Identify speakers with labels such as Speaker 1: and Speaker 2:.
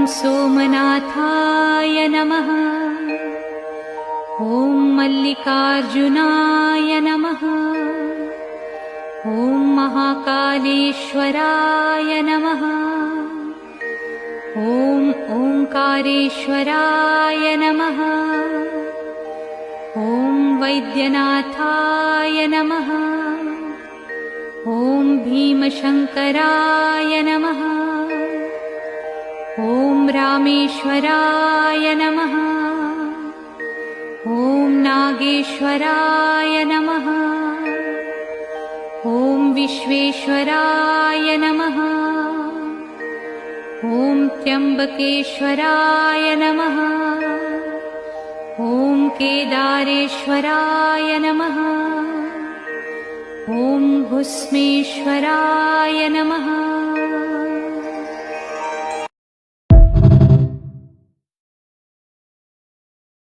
Speaker 1: सोमनाथाय नमः। ॐ मल्लिकार्जुनाय नमः। ॐ महाकालेश्वराय नमः। ॐ ओंकारेश्वराय नमः। ॐ वैद्यनाथाय नमः। ॐ भीमशंकराय नमः। ॐ रामेश्वराय नमः। ॐ नागेश्वराय नमः। ॐ विश्वेश्वराय नमः। ॐ त्र्यंबकेश्वराय नमः। ॐ केदारेश्वराय नमः। ॐ भुस्मेश्वराय नमः।